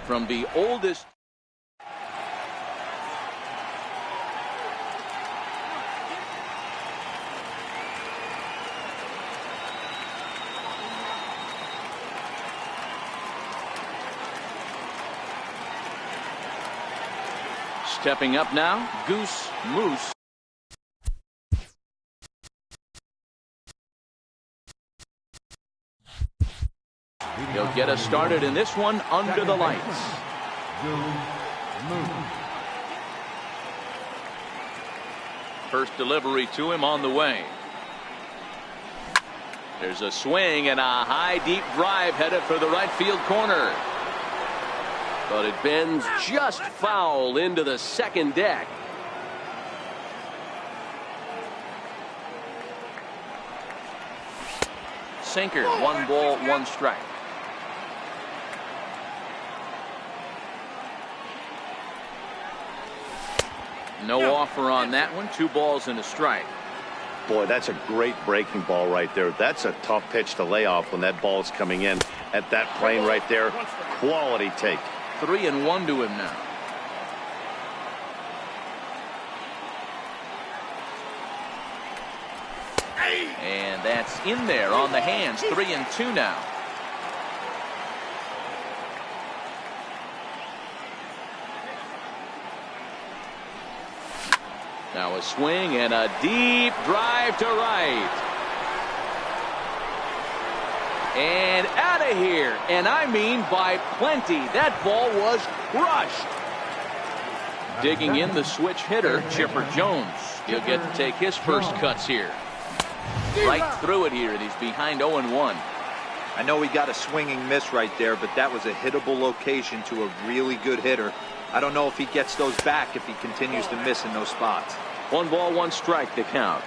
from the oldest. Stepping up now, Goose Moose. He'll get us started in this one under the lights. First delivery to him on the way. There's a swing and a high deep drive headed for the right field corner. But it bends just foul into the second deck. Sinker, 1 ball, 1 strike. No offer on that one. 2 balls and a strike. Boy, that's a great breaking ball right there. That's a tough pitch to lay off when that ball's coming in at that plane right there. Quality take. 3-1 to him now. And that's in there on the hands. 3-2 now. Now a swing and a deep drive to right. And out of here. And I mean by plenty. That ball was crushed. Digging in the switch hitter, Chipper Jones. He'll get to take his first cuts here. Right through it here, and he's behind 0-1. I know he got a swinging miss right there, but that was a hittable location to a really good hitter. I don't know if he gets those back if he continues to miss in those spots. 1 ball, 1 strike to count.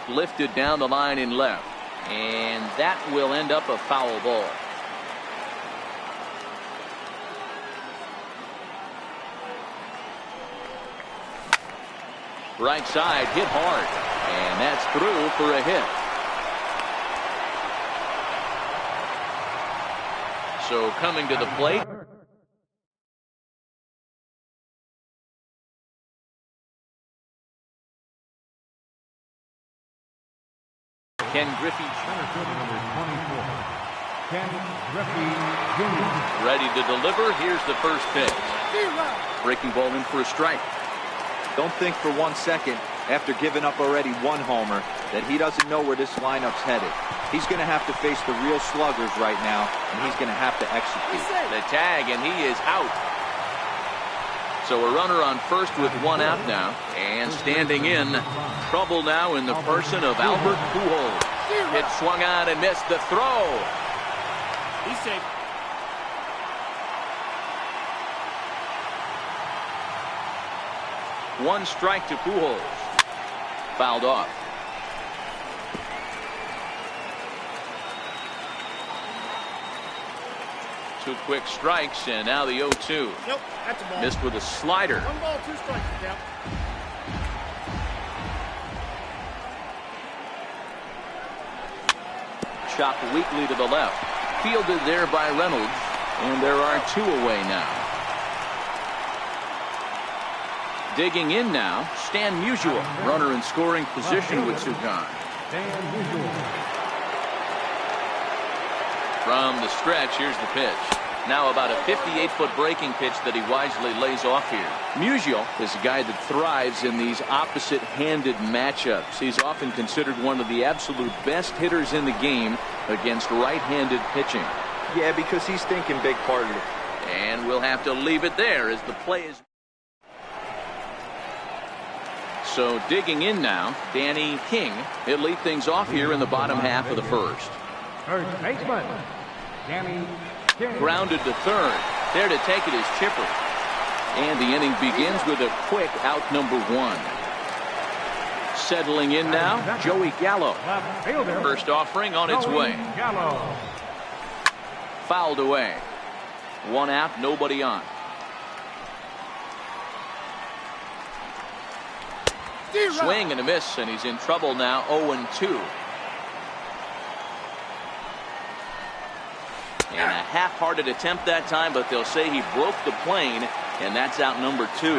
Lifted down the line in left, and that will end up a foul ball. Right side hit hard, and that's through for a hit. So coming to the plate, Ken Griffey Jr. Ready to deliver. Here's the first pitch. Breaking ball in for a strike. Don't think for 1 second, after giving up already 1 homer, that he doesn't know where this lineup's headed. He's going to have to face the real sluggers right now, and he's going to have to execute. The tag, and he is out. So a runner on first with 1 out now, and standing in trouble now in the person of Albert Pujols. It swung on and missed the throw. He's safe. One strike to Pujols. Fouled off. Two quick strikes, and now the 0-2. Nope, that's a ball. Missed with a slider. 1 ball, 2 strikes, count. Chopped weakly to the left. Fielded there by Reynolds, and there are 2 away now. Digging in now, Stan Musial, runner in scoring position with 2 gone. From the stretch, here's the pitch. Now about a 58-foot breaking pitch that he wisely lays off here. Musial is a guy that thrives in these opposite-handed matchups. He's often considered one of the absolute best hitters in the game against right-handed pitching. Yeah, because he's thinking big part of it. And we'll have to leave it there as the play is. So digging in now, Danny King. He'll lead things off here in the bottom half of the first. First baseman, Danny King. Grounded to third. There to take it is Chipper. And the inning begins with a quick out number 1. Settling in now, Joey Gallo. First offering on its way. Fouled away. 1 out, nobody on. Swing and a miss, and he's in trouble now. 0-2. And a half-hearted attempt that time, but they'll say he broke the plane, and that's out number 2.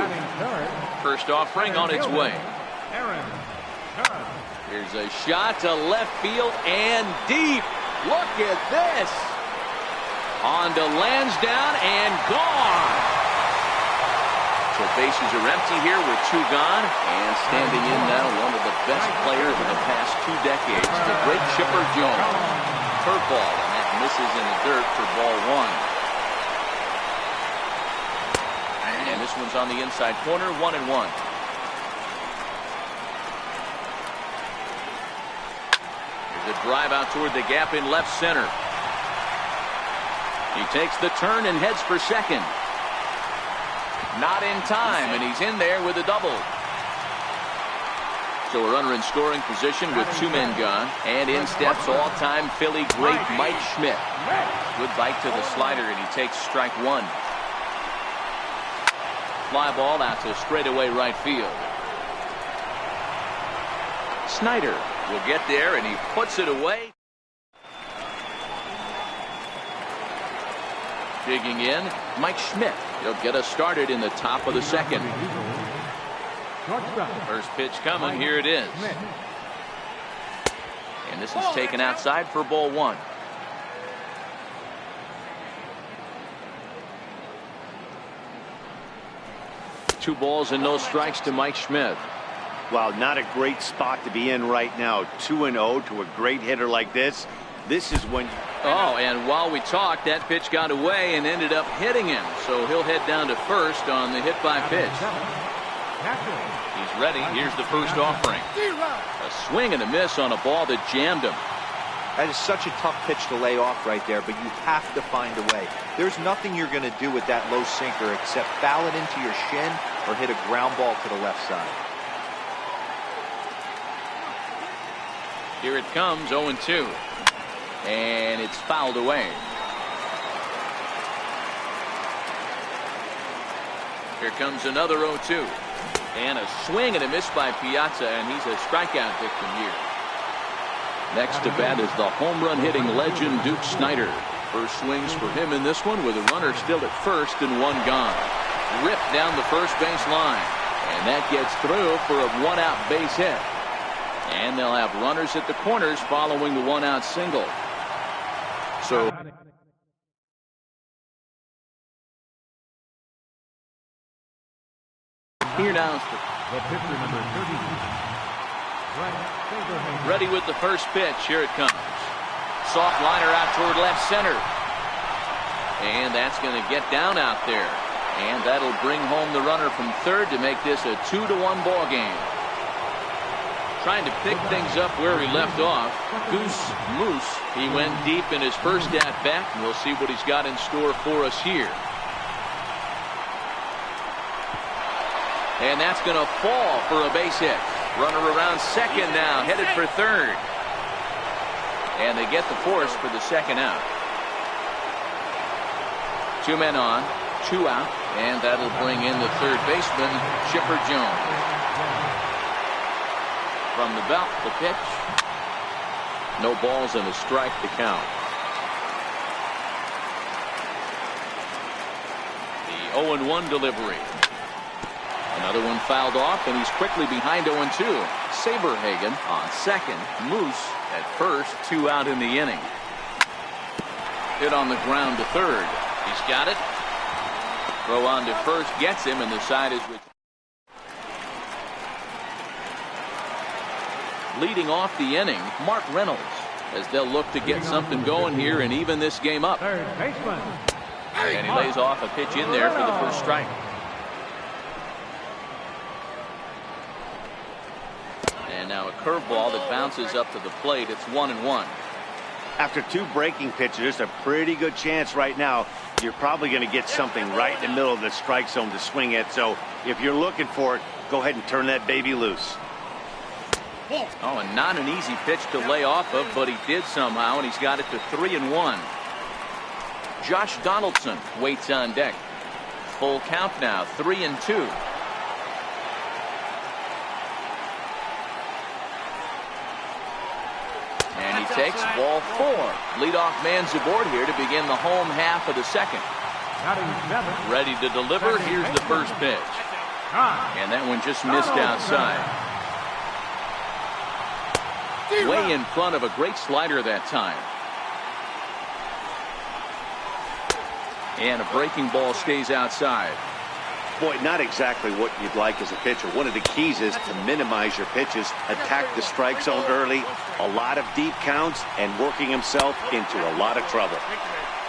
First offering on its way. Here's a shot to left field and deep. Look at this. On to Lansdowne and gone. So bases are empty here with 2 gone. And standing in now, one of the best players of the past 2 decades, the great Chipper Jones. Curveball, and that misses in the dirt for ball 1. And this one's on the inside corner, 1-1. There's a drive out toward the gap in left center. He takes the turn and heads for second. Not in time, and he's in there with a double. So a runner in scoring position with 2 men gone. And in steps all-time Philly great Mike Schmidt. Good bite to the slider, and he takes strike 1. Fly ball out to straightaway right field. Snyder will get there, and he puts it away. Digging in, Mike Schmidt. He'll get us started in the top of the second. First pitch coming. Here it is. And this is taken outside for ball 1. Two balls and no strikes to Mike Schmidt. Wow, not a great spot to be in right now. 2-0 to a great hitter like this. This is when... Oh, and while we talked, that pitch got away and ended up hitting him. So he'll head down to first on the hit by pitch. He's ready. Here's the first offering. A swing and a miss on a ball that jammed him. That is such a tough pitch to lay off right there, but you have to find a way. There's nothing you're going to do with that low sinker except foul it into your shin or hit a ground ball to the left side. Here it comes, 0-2. And it's fouled away. Here comes another 0-2. And a swing and a miss by Piazza, and he's a strikeout victim here. Next to bat is the home run hitting legend Duke Snider. First swings for him in this one with a runner still at first and 1 gone. Ripped down the first base line. And that gets through for a 1-out base hit. And they'll have runners at the corners following the 1-out single. So here now is the pitcher number 30. ready with the first pitch. Here it comes. Soft liner out toward left center. And that's going to get down out there. And that'll bring home the runner from third to make this a 2-1 ball game. Trying to pick things up where he left off. Goose Moose, he went deep in his first at-bat, and we'll see what he's got in store for us here. And that's going to fall for a base hit. Runner around second now, headed for third. And they get the force for the second out. 2 men on, 2 out, and that'll bring in the third baseman, Chipper Jones. From the belt, the pitch. No balls and a strike to count. The 0-1 delivery. Another one fouled off, and he's quickly behind 0-2. Saberhagen on second. Moose at first. 2 out in the inning. Hit on the ground to third. He's got it. Throw on to first gets him, and the side is with. Leading off the inning, Mark Reynolds, as they'll look to get something going here and even this game up. Third baseman. And he lays off a pitch in there for the first strike. And now a curveball that bounces up to the plate. It's 1-1. After 2 breaking pitches, there's a pretty good chance right now you're probably going to get something right in the middle of the strike zone to swing at. So if you're looking for it, go ahead and turn that baby loose. Oh, and not an easy pitch to lay off of, but he did somehow, and he's got it to 3-1. Josh Donaldson waits on deck. Full count now, 3-2. And he takes ball 4. Leadoff man's aboard here to begin the home half of the second. Ready to deliver. Here's the first pitch. And that one just missed outside. Way in front of a great slider that time. And a breaking ball stays outside. Boy, not exactly what you'd like as a pitcher. One of the keys is to minimize your pitches, attack the strike zone early, a lot of deep counts, and working himself into a lot of trouble.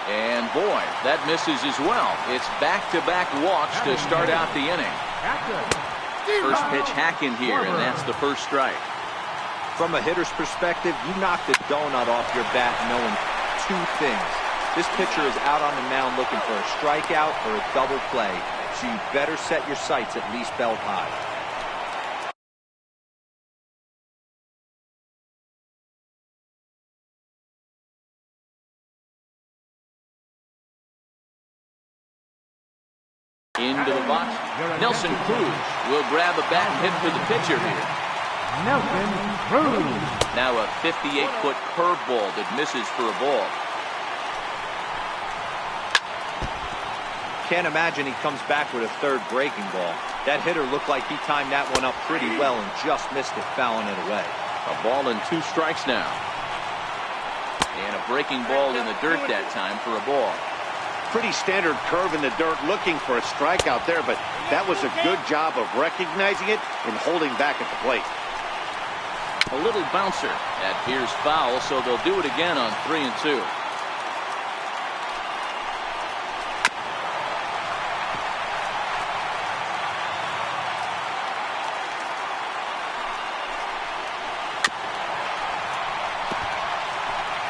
And boy, that misses as well. It's back-to-back walks to start out the inning. First pitch hack in here, and that's the first strike. From a hitter's perspective, you knock the donut off your bat knowing 2 things. This pitcher is out on the mound looking for a strikeout or a double play. So you better set your sights at least belt high. Into the box. Nelson Cruz will grab a bat and hit for the pitcher here. Nelson Cruz. Now a 58-foot curveball that misses for a ball. Can't imagine he comes back with a third breaking ball. That hitter looked like he timed that one up pretty well and just missed it, fouling it away. A ball and 2 strikes now. And a breaking ball in the dirt that time for a ball. Pretty standard curve in the dirt, looking for a strikeout there, but that was a good job of recognizing it and holding back at the plate. A little bouncer. That appears foul, so they'll do it again on 3 and 2.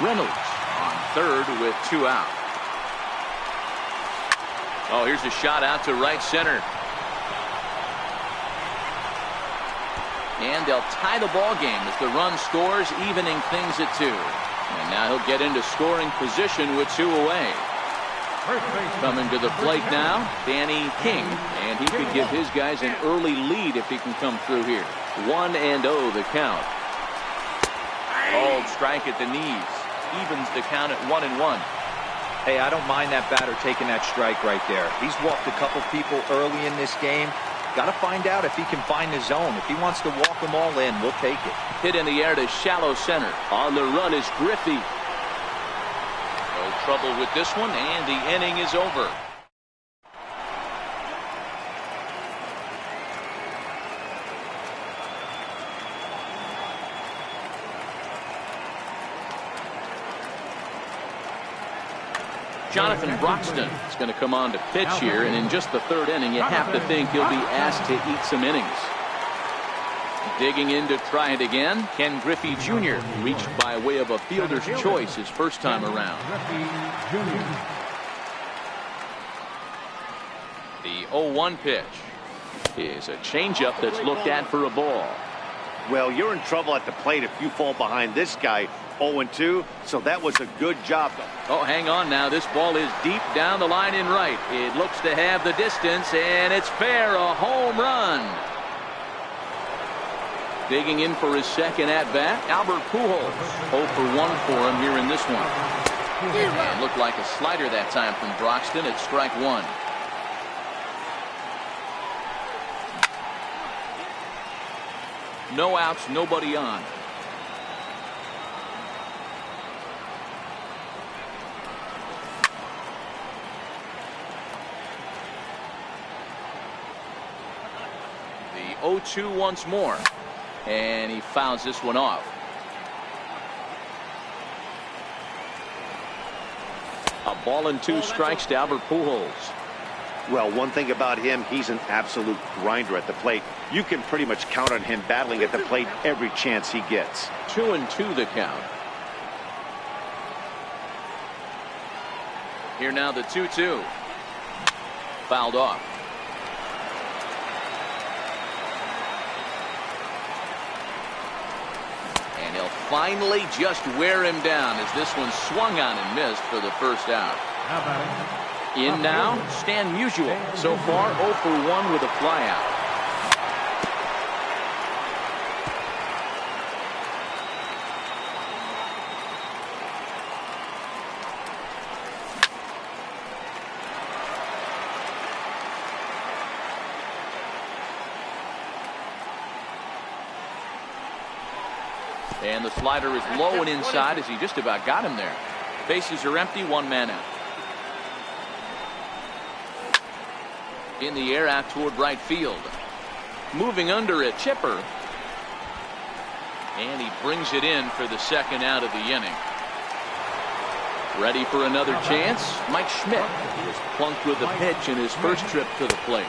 Reynolds on third with 2 out. Oh, here's a shot out to right center. And they'll tie the ball game as the run scores, evening things at 2. And now he'll get into scoring position with 2 away. Coming to the plate now, Danny King. And he could give his guys an early lead if he can come through here. 1-0 the count. Called strike at the knees. Evens the count at 1-1. Hey, I don't mind that batter taking that strike right there. He's walked a couple people early in this game. Got to find out if he can find the zone. If he wants to walk them all in, we'll take it. Hit in the air to shallow center. On the run is Griffey. No trouble with this one, and the inning is over. Jonathan Broxton is going to come on to pitch here, and in just the 3rd inning, you have to think he'll be asked to eat some innings. Digging in to try it again, Ken Griffey Jr. reached by way of a fielder's choice his first time around. The 0-1 pitch is a changeup that's looked at for a ball. Well, you're in trouble at the plate if you fall behind this guy. 0-2, so that was a good job. Oh, hang on now. This ball is deep down the line in right. It looks to have the distance, and it's fair. A home run. Digging in for his second at-bat, Albert Pujols. 0 for 1 for him here in this one. And looked like a slider that time from Broxton at strike 1. No outs, nobody on. The 0-2 once more, and he fouls this one off. A ball and 2 strikes to Albert Pujols. Well, one thing about him, he's an absolute grinder at the plate. You can pretty much count on him battling at the plate every chance he gets. 2-2 the count. Here now the 2-2. Fouled off. And he'll finally just wear him down as this one swung on and missed for the first out. In now, Stan Musial. So far 0 for 1 with a flyout. And the slider is low and inside as he just about got him there. Bases are empty, one man out. In the air out toward right field. Moving under a chipper. And he brings it in for the second out of the inning. Ready for another chance? Mike Schmidt is plunked with a pitch in his first trip to the plate.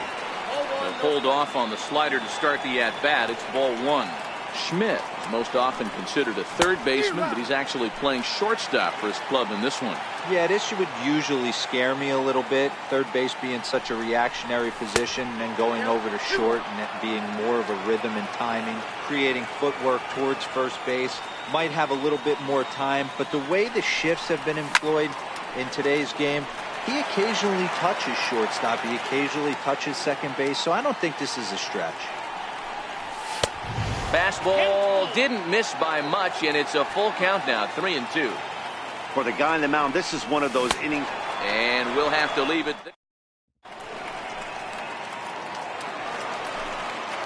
He'll hold off on the slider to start the at-bat. It's ball one. Schmidt is most often considered a third baseman, but he's actually playing shortstop for his club in this one. Yeah, this would usually scare me a little bit. Third base being such a reactionary position and then going over to short and it being more of a rhythm and timing, creating footwork towards first base. Might have a little bit more time, but the way the shifts have been employed in today's game, he occasionally touches shortstop, he occasionally touches second base, so I don't think this is a stretch. Fastball didn't miss by much, and it's a full count now, 3-2. For the guy on the mound, this is one of those innings. And we'll have to leave it there.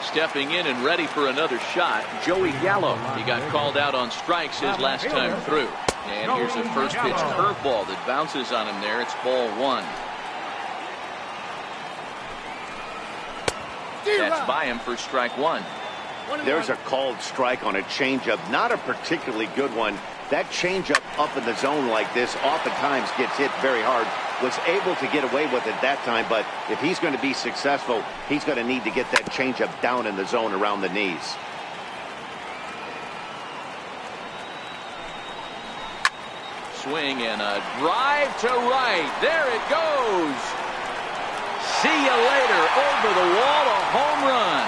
Stepping in and ready for another shot, Joey Gallo. He got called out on strikes his last time through. And here's a first pitch curveball that bounces on him there. It's ball one. That's by him for strike one. There's a called strike on a changeup, not a particularly good one. That changeup up in the zone like this oftentimes gets hit very hard. Was able to get away with it that time, but if he's going to be successful, he's going to need to get that changeup down in the zone around the knees. Swing and a drive to right. There it goes. See you later. Over the wall, a home run.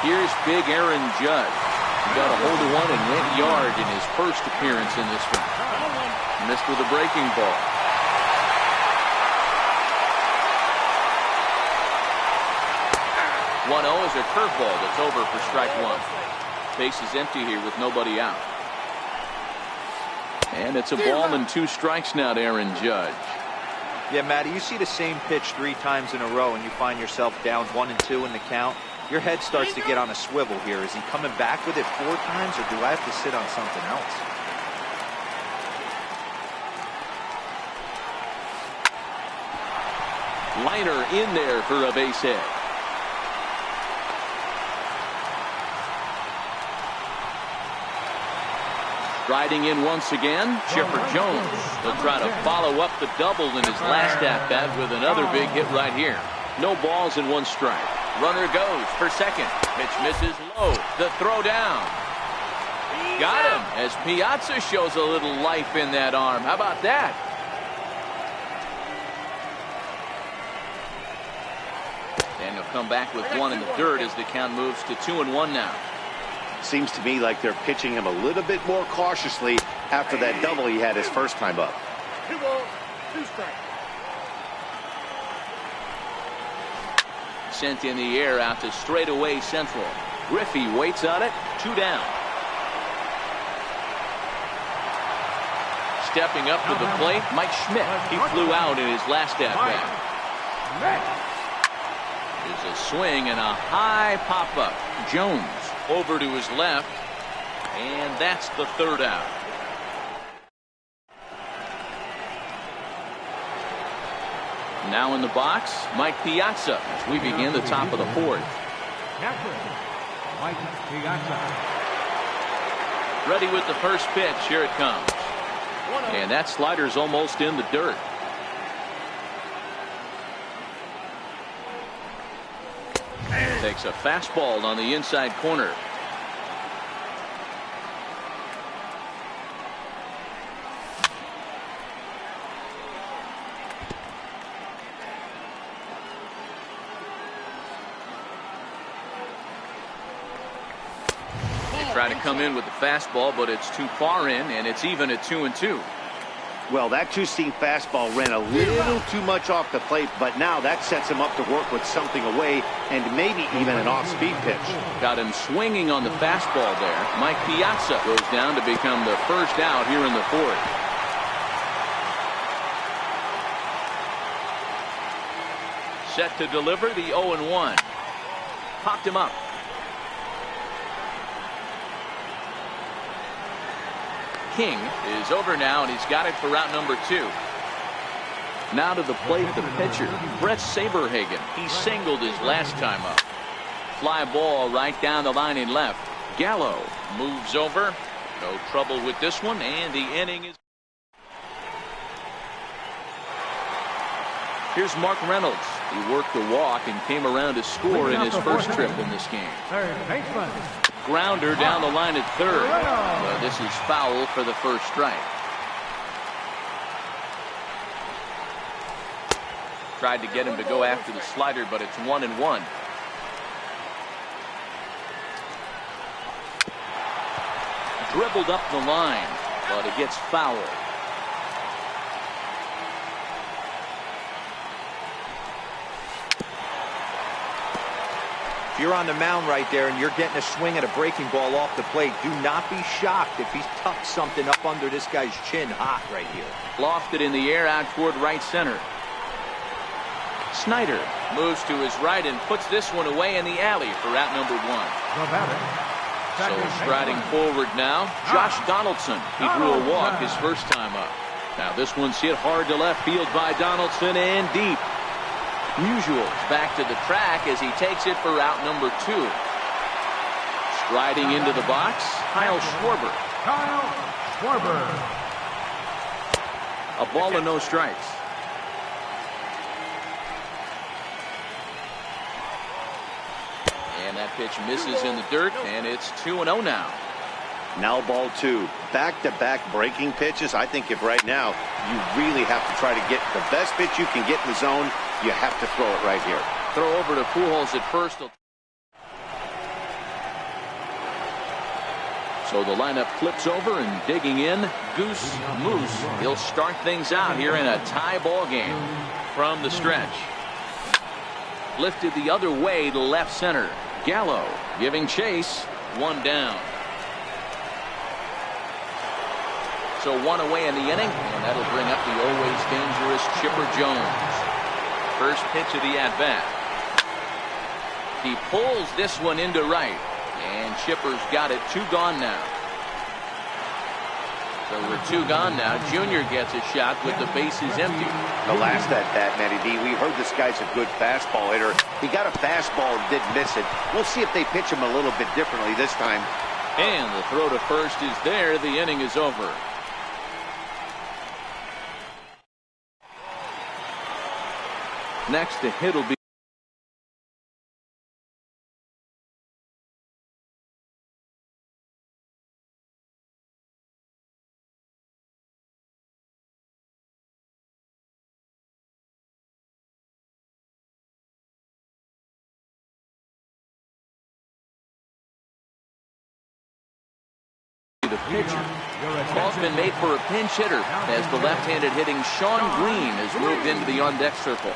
Here's big Aaron Judge. He got a hold of one and went yard in his first appearance in this one. Missed with a breaking ball. One 0 is a curveball that's over for strike one. Base is empty here with nobody out. And it's a ball and 2 strikes now to Aaron Judge. Yeah, Matty, you see the same pitch 3 times in a row and you find yourself down 1-2 in the count. Your head starts to get on a swivel here. Is he coming back with it 4 times, or do I have to sit on something else? Liner in there for a base hit. Riding in once again, Chipper Jones. He'll try to follow up the double in his last at-bat with another big hit right here. No balls and 1 strike. Runner goes for second. Pitch misses low. The throw down. Got him as Piazza shows a little life in that arm. How about that? And he'll come back with 1 in the dirt as the count moves to 2-1 now. Seems to me like they're pitching him a little bit more cautiously after that double he had his first time up. 2 balls, 2 strikes. Sent in the air out to straightaway central. Griffey waits on it. 2 down. Stepping up to the plate, Mike Schmidt. He flew out in his last at-bat. There's a swing and a high pop-up. Jones over to his left, and that's the 3rd out. Now in the box, Mike Piazza as we begin the top of the 4th. Mike Piazza. Ready with the first pitch. Here it comes. And that slider's almost in the dirt. Takes a fastball on the inside corner. Try to come in with the fastball, but it's too far in, and it's even at 2-2. Well, that 2-seam fastball ran a little too much off the plate, but now that sets him up to work with something away and maybe even an off-speed pitch. Got him swinging on the fastball there. Mike Piazza goes down to become the first out here in the 4th. Set to deliver the 0-1. Popped him up. King is over now, and he's got it for route number 2. Now to the plate, the pitcher, Brett Saberhagen. He singled his last time up. Fly ball right down the line in left. Gallo moves over. No trouble with this one, and the inning is. Here's Mark Reynolds. He worked the walk and came around to score in his first trip in this game. Third baseman. Grounder down the line at third. Well, this is foul for the first strike. Tried to get him to go after the slider, but it's 1-1. Dribbled up the line, but it gets fouled. If you're on the mound right there and you're getting a swing at a breaking ball off the plate, do not be shocked if he's tucked something up under this guy's chin hot right here. Lofted in the air out toward right center. Snyder moves to his right and puts this one away in the alley for route number 1. The batter. So striding forward now, Josh Donaldson. He drew a walk his first time up. Now this one's hit hard to left field by Donaldson and deep. Musial back to the track as he takes it for route number 2. Striding into the box, Kyle Schwarber. Kyle Schwarber. A ball and no strikes. And that pitch misses in the dirt, and it's 2-0 now. Now ball 2. Back-to-back breaking pitches. I think if right now you really have to try to get the best pitch you can get in the zone, you have to throw it right here. Throw over to Pujols at first. So the lineup flips over and digging in, Goose Moose. He'll start things out here in a tie ball game from the stretch. Lifted the other way to left center. Gallo giving chase. 1 down. So 1 away in the inning, and that'll bring up the always dangerous Chipper Jones. First pitch of the at-bat. He pulls this one into right, and Chipper's got it. 2 gone now. So with 2 gone now, Junior gets a shot with the bases empty. The last at-bat, Matty D, we heard this guy's a good fastball hitter. He got a fastball and didn't miss it. We'll see if they pitch him a little bit differently this time. And the throw to first is there. The inning is over. Next, the hit will be. The pitcher. Call's been made for a pinch hitter as the left-handed hitting Sean Green has moved into the on-deck circle.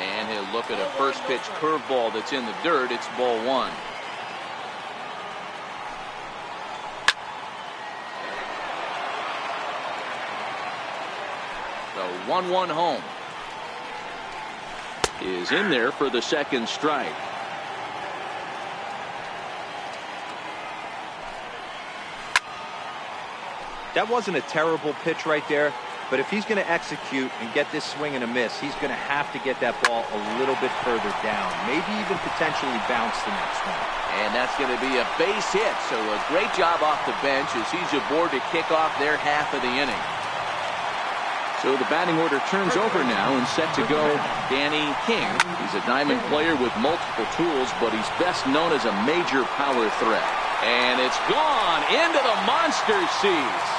And he'll look at a first pitch curveball that's in the dirt. It's ball 1. So 1-1 home. Is in there for the second strike. That wasn't a terrible pitch right there, but if he's going to execute and get this swing and a miss, he's going to have to get that ball a little bit further down, maybe even potentially bounce the next one. And that's going to be a base hit, so a great job off the bench as he's aboard to kick off their half of the inning. So the batting order turns over now, and set to go Danny King. He's a diamond player with multiple tools, but he's best known as a major power threat. And it's gone into the monster seats.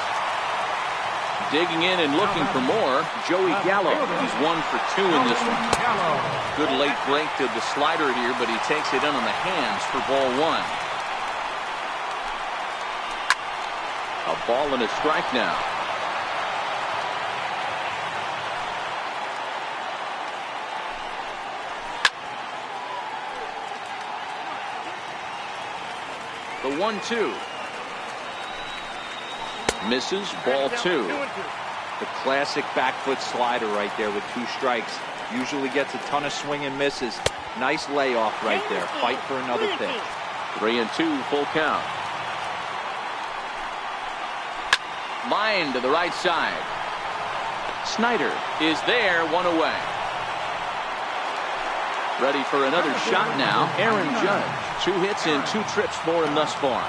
Digging in and looking for more, Joey Gallo. He's 1 for 2 in this one. Good late break to the slider here, but he takes it in on the hands for ball 1. A ball and a strike now. The 1-2. Misses, ball 2. The classic back foot slider right there with 2 strikes. Usually gets a ton of swing and misses. Nice layoff right there. Fight for another pitch. 3-2, full count. Line to the right side. Snyder is there, one away. Ready for another shot now. Aaron Judge. 2 hits and 2 trips for him thus far.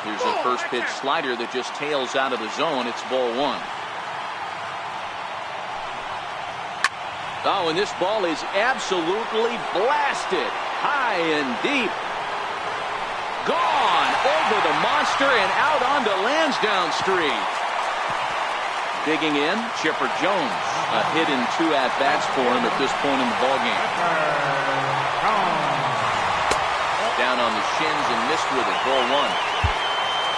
Here's a first pitch slider that just tails out of the zone. It's ball 1. Oh, and this ball is absolutely blasted. High and deep. Gone over the monster and out onto Lansdowne Street. Digging in, Chipper Jones. A hit and 2 at-bats for him at this point in the ballgame. Down on the shins and missed with it. Ball 1.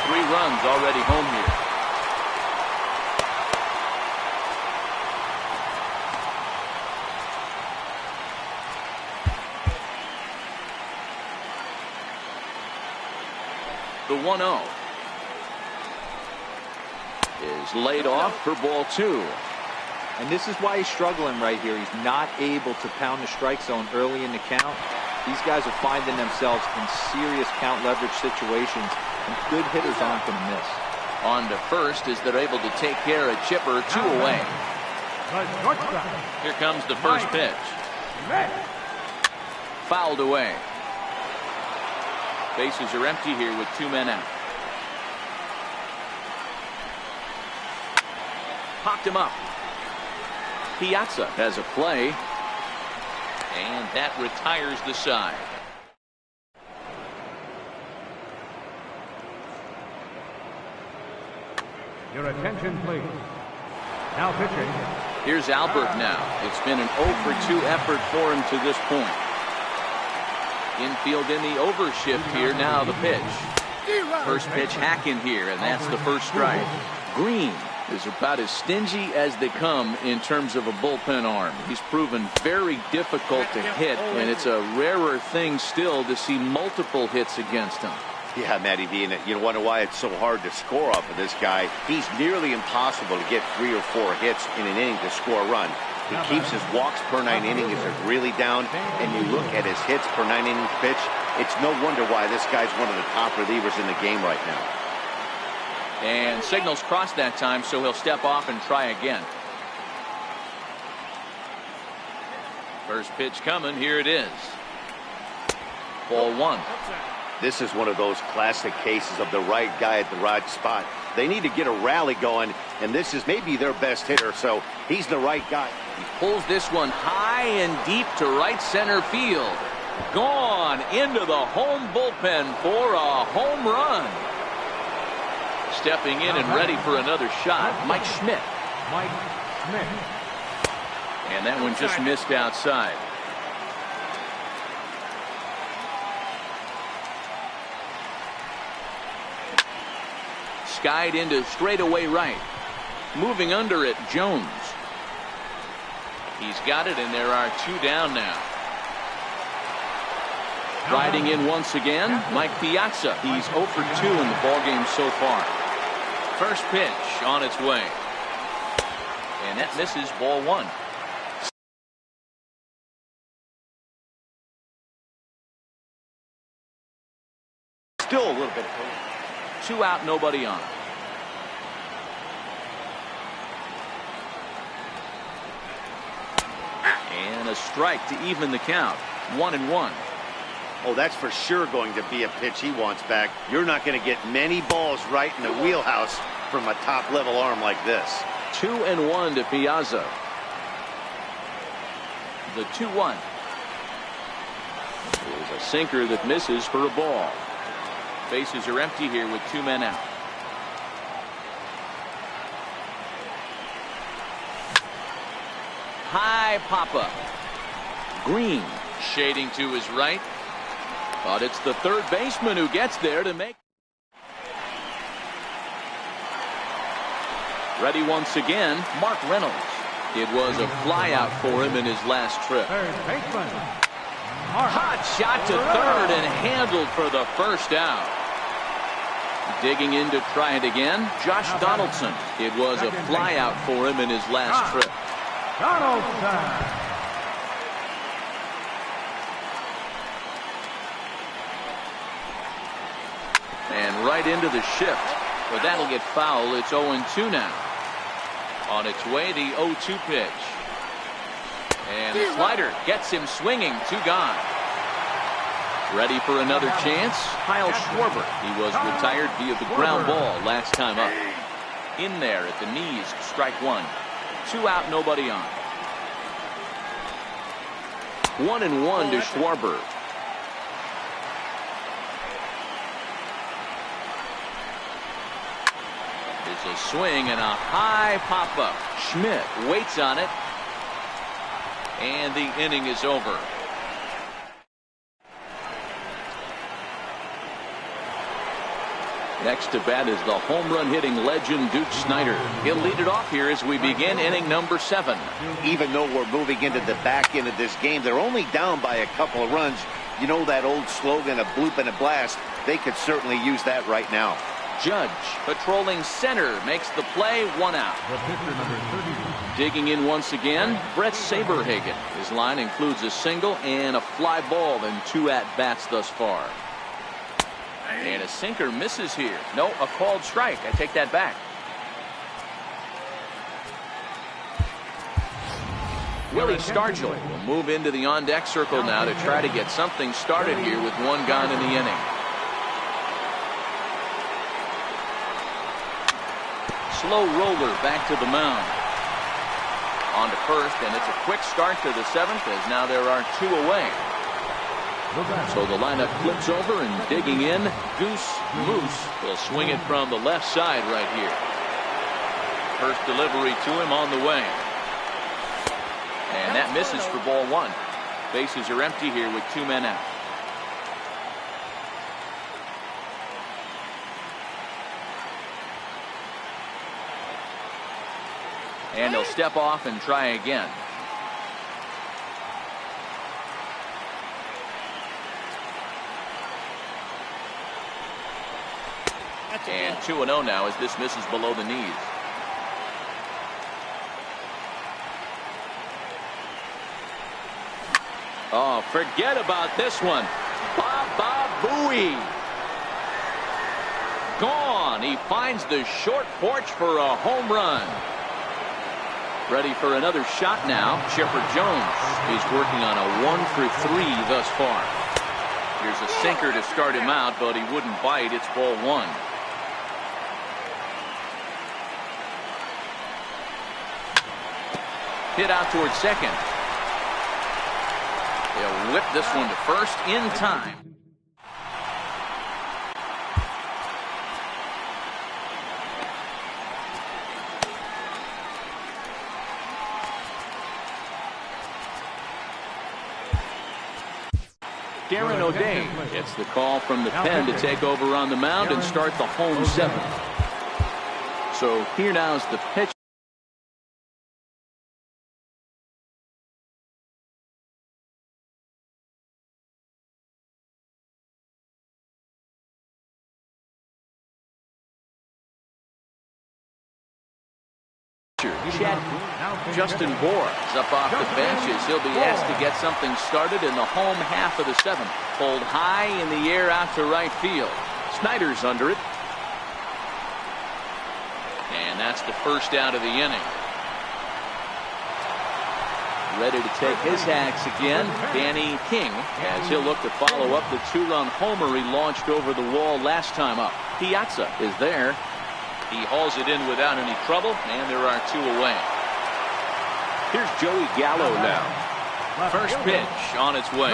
3 runs already home here. The 1-0 is laid off for ball 2. And this is why he's struggling right here. He's not able to pound the strike zone early in the count. These guys are finding themselves in serious count leverage situations, and good hitters aren't going to miss. On to first as they're able to take care of Chipper. 2 away. Here comes the first pitch. Fouled away. Bases are empty here with 2 men out. Popped him up. Piazza has a play. And that retires the side. Your attention, please. Now pitching. Here's Albert now. It's been an 0-for-2 effort for him to this point. Infield in the overshift here. Now the pitch. First pitch hacking here, and that's the first strike. Green is about as stingy as they come in terms of a bullpen arm. He's proven very difficult to hit, and it's a rarer thing still to see multiple hits against him. Yeah, Matty V, and you wonder why it's so hard to score off of this guy. He's nearly impossible to get 3 or 4 hits in an inning to score a run. He keeps his walks per 9 innings really down, and you look at his hits per 9 innings pitch. It's no wonder why this guy's one of the top relievers in the game right now. And signals crossed that time, so he'll step off and try again. First pitch coming. Here it is. Ball 1. This is one of those classic cases of the right guy at the right spot. They need to get a rally going, and this is maybe their best hitter, so he's the right guy. He pulls this one high and deep to right center field. Gone into the home bullpen for a home run. Stepping in and ready for another shot, Mike Schmidt. And that one just missed outside. Skied into straightaway right. Moving under it, Jones. He's got it, and there are 2 down now. Riding in once again, Mike Piazza. He's 0 for 2 in the ballgame so far. First pitch on its way. And that misses. Ball 1. Still a little bit. 2 out, nobody on. And a strike to even the count. 1-1. Oh, that's for sure going to be a pitch he wants back. You're not going to get many balls right in the wheelhouse from a top-level arm like this. 2-1 to Piazza. The 2-1 is a sinker that misses for a ball. Bases are empty here with 2 men out. High pop-up. Green shading to his right. But it's the third baseman who gets there to make. Ready once again, Mark Reynolds. It was a flyout for him in his last trip. Third baseman. Hot shot to third and handled for the first out. Digging in to try it again, Josh Donaldson. It was a flyout for him in his last trip. Donaldson. And right into the shift. But that'll get foul. It's 0-2 now. On its way, the 0-2 pitch. And the slider gets him swinging. 2 gone. Ready for another chance? Kyle Schwarber. He was retired via the ground ball last time up. In there at the knees, strike 1. 2 out, nobody on. 1-1 to Schwarber. There's a swing and a high pop-up. Schmidt waits on it. And the inning is over. Next to bat is the home run hitting legend Duke Snider. He'll lead it off here as we begin inning number 7. Even though we're moving into the back end of this game, they're only down by a couple of runs. You know that old slogan, a bloop and a blast. They could certainly use that right now. Judge patrolling center makes the play. 1 out. The pitcher, number 31. Digging in once again, Brett Saberhagen. His line includes a single and a fly ball in 2 at-bats thus far. And a sinker misses here. No, a called strike. I take that back. Willie Stargell will move into the on-deck circle now to try to get something started here with 1 gone in the inning. Slow roller back to the mound. On to first, and it's a quick start to the 7th as now there are 2 away. So the lineup flips over and digging in. Goose Moose will swing it from the left side right here. First delivery to him on the way. And that misses for ball 1. Bases are empty here with 2 men out. And he'll step off and try again. And 2-0 now as this misses below the knees. Oh, forget about this one. Baba Booey. Gone. He finds the short porch for a home run. Ready for another shot now. Chipper Jones. He's working on a 1 for 3 thus far. Here's a sinker to start him out, but he wouldn't bite. It's ball 1. Hit out towards second. They'll whip this one to first in time. Darren O'Day gets the call from the pen to take over on the mound and start the home 7th. So here now is the pitch. Justin Bohr is up off the bench as he'll be asked to get something started in the home half of the 7th. Pulled high in the air out to right field. Snider's under it. And that's the first out of the inning. Ready to take his hacks again, Danny King, as he'll look to follow up the 2-run homer he launched over the wall last time up. Piazza is there. He hauls it in without any trouble, and there are 2 away. Here's Joey Gallo now. First pitch on its way.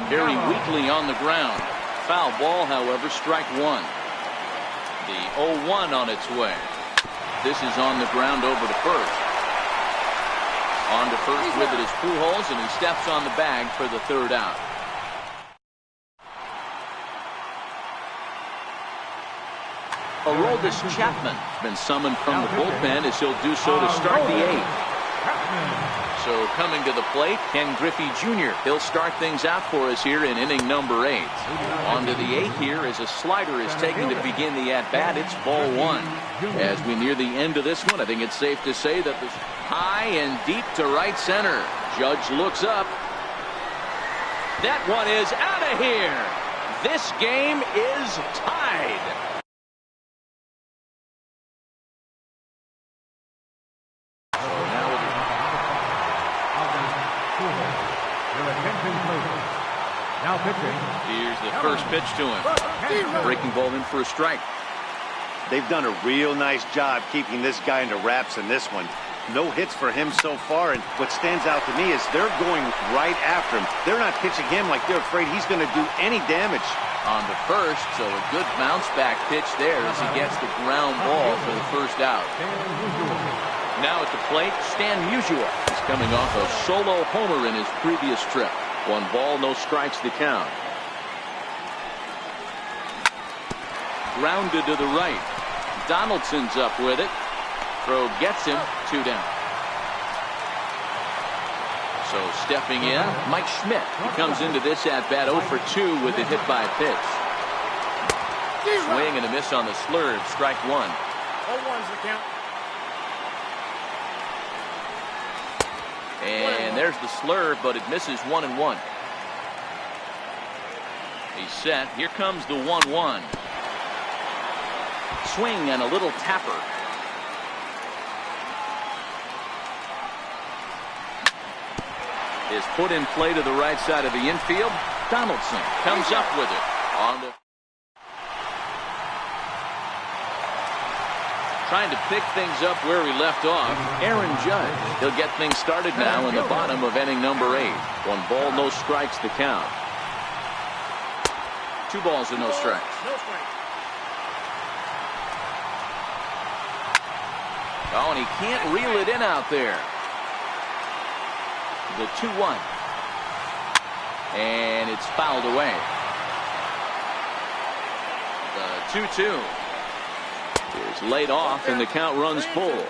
Very weakly on the ground. Foul ball, however, strike 1. The 0-1 on its way. This is on the ground over to first. On to first with it is Pujols, and he steps on the bag for the 3rd out. Aroldis Chapman has been summoned from the bullpen as he'll do so to start the 8th. So coming to the plate, Ken Griffey Jr. He'll start things out for us here in inning number 8. On to the 8th here as a slider is taken to begin the at-bat. It's ball 1. As we near the end of this one, I think it's safe to say that this high and deep to right center. Judge looks up. That one is out of here. This game is tied. pitching. Here's the first pitch to him. Breaking ball in for a strike. They've done a real nice job keeping this guy into wraps in this one. No hits for him so far, and what stands out to me is they're going right after him. They're not pitching him like they're afraid he's going to do any damage. On the first, so a good bounce back pitch there as he gets the ground ball for the first out. Now at the plate, Stan Musial is coming off a solo homer in his previous trip. 1 ball, no strikes to count. Grounded to the right. Donaldson's up with it. Throw gets him, 2 down. So stepping in, Mike Schmidt. He comes into this at bat 0 for 2 with a hit by pitch. Swing and a miss on the slurve. Strike 1. 0-1's the count. And there's the slurve, but it misses 1-1. He's set. Here comes the 1-1. Swing and a little tapper. Is put in play to the right side of the infield. Donaldson comes up with it. Trying to pick things up where he left off. Aaron Judge. He'll get things started now in the bottom of inning number 8. 1 ball, no strikes to count. 2 balls and no strikes. No strikes. Oh, and he can't reel it in out there. The 2-1. And it's fouled away. The 2-2 is laid off, and the count runs full.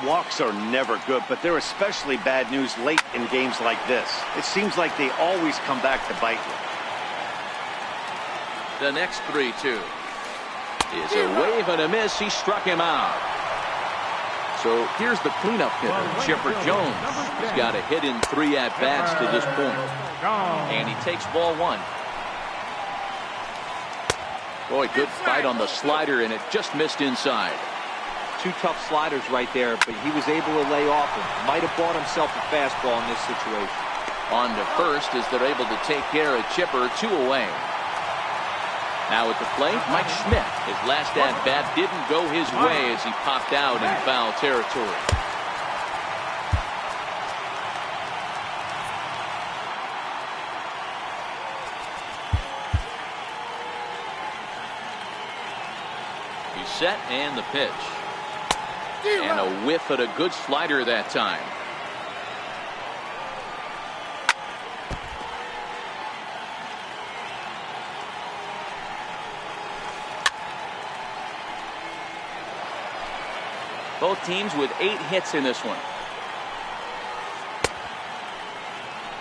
Walks are never good, but they're especially bad news late in games like this. It seems like they always come back to bite you. The next 3-2 is a wave and a miss. He struck him out. So here's the cleanup hitter, Chipper Jones. He's got a hit in 3 at-bats to this point. And he takes ball 1. Boy, good fight on the slider, and it just missed inside. 2 tough sliders right there, but he was able to lay off him. Might have bought himself a fastball in this situation. On to first as they're able to take care of Chipper. 2 away. Now at the plate, Mike Schmidt. His last at-bat didn't go his way as he popped out in foul territory. He's set, and the pitch. And a whiff at a good slider that time. Both teams with 8 hits in this one.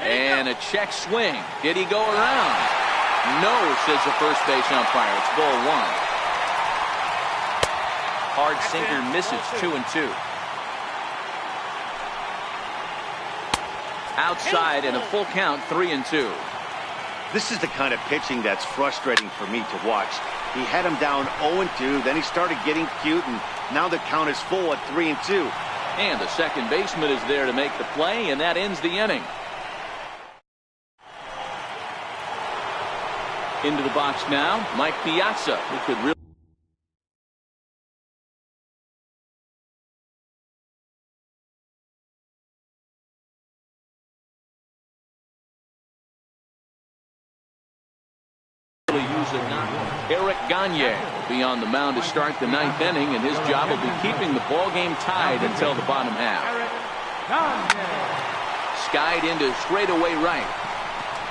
And a check swing. Did he go around? No, says the first base umpire. It's ball 1. Hard sinker misses. 2-2. Outside and a full count. 3-2. This is the kind of pitching that's frustrating for me to watch. He had him down 0-2, then he started getting cute, and now the count is full at 3-2. And the second baseman is there to make the play, and that ends the inning. Into the box now, Mike Piazza, who could really use it now. Eric Gagne will be on the mound to start the 9th inning, and his job will be keeping the ball game tied until the bottom half. Skied into straightaway right.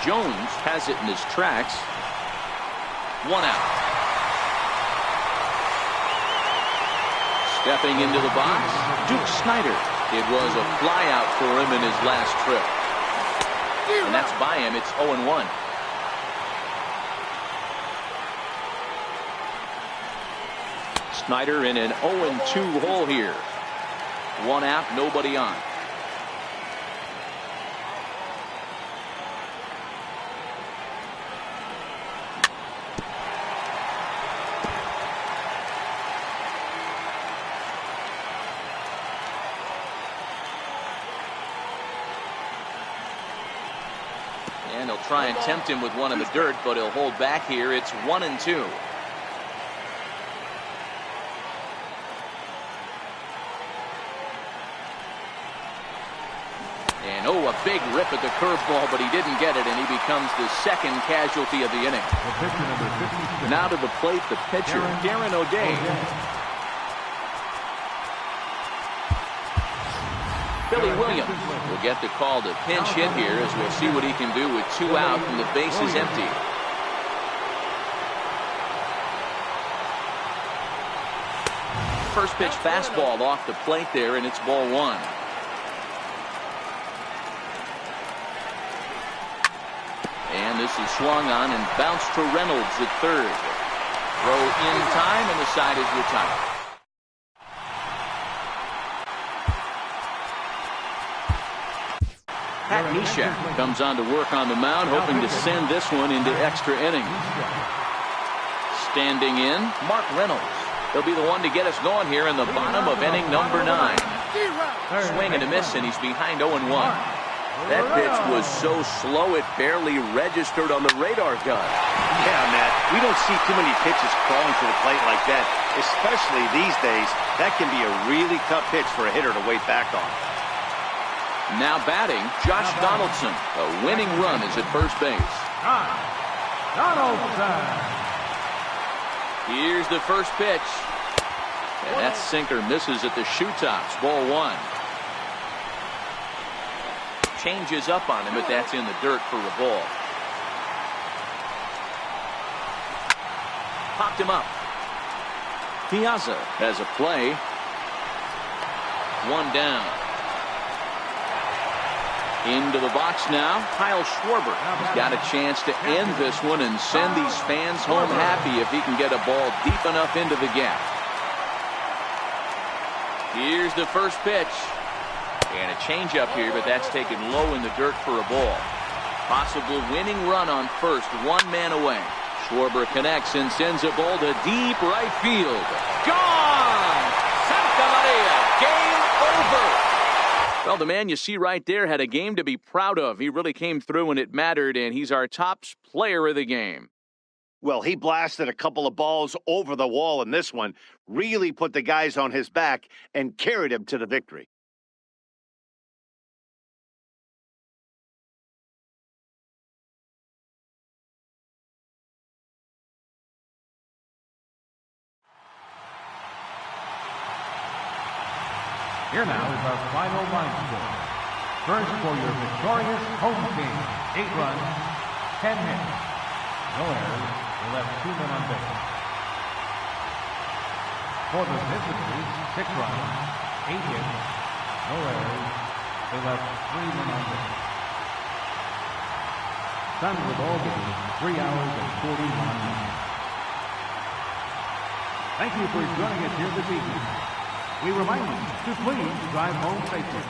Jones has it in his tracks. 1 out. Stepping into the box, Duke Snider. It was a flyout for him in his last trip. And that's by him. It's 0-1. Snider in an 0-2 hole here. 1 out, nobody on. And they'll try and tempt him with one in the dirt, but he'll hold back here. It's 1-2. And oh, a big rip at the curveball, but he didn't get it, and he becomes the second casualty of the inning. Now to the plate, the pitcher, Darren O'Day. Billy Williams will get the call to pinch hit here, as we'll see what he can do with 2 out and the base is empty. First pitch fastball off the plate there, and it's ball 1. And this is swung on and bounced to Reynolds at third. Throw in time, and the side is retired. Pat Neshek comes on to work on the mound, hoping to send this one into extra innings. Standing in, Mark Reynolds. He'll be the one to get us going here in the bottom of inning number 9. Swing and a miss, and he's behind 0-1. That pitch was so slow it barely registered on the radar gun. Yeah, Matt, we don't see too many pitches crawling to the plate like that, especially these days. That can be a really tough pitch for a hitter to wait back on. Now batting, Josh Donaldson. A winning run is at first base. Donaldson. Here's the first pitch. And that sinker misses at the shoe tops. Ball 1. Changes up on him, but that's in the dirt for a ball. Popped him up. Piazza has a play. 1 down. Into the box now, Kyle Schwarber. He's got a chance to end this one and send these fans home happy if he can get a ball deep enough into the gap. Here's the first pitch. And a changeup here, but that's taken low in the dirt for a ball. Possible winning run on first, 1 man away. Schwarber connects and sends a ball to deep right field. Gone! Santa Maria, game over. Well, the man you see right there had a game to be proud of. He really came through when it mattered, and he's our top player of the game. Well, he blasted a couple of balls over the wall in this one, really put the guys on his back and carried him to the victory. Here now is our final line score. First, for your victorious home team, 8 runs, 10 hits. No errors. They left 2 men on base. For the visitors, 6 runs, 8 hits. No errors. They left 3 men on base. Time with all games, 3 hours and 41 minutes. Thank you for joining us here this evening. We remind you to please drive home safely.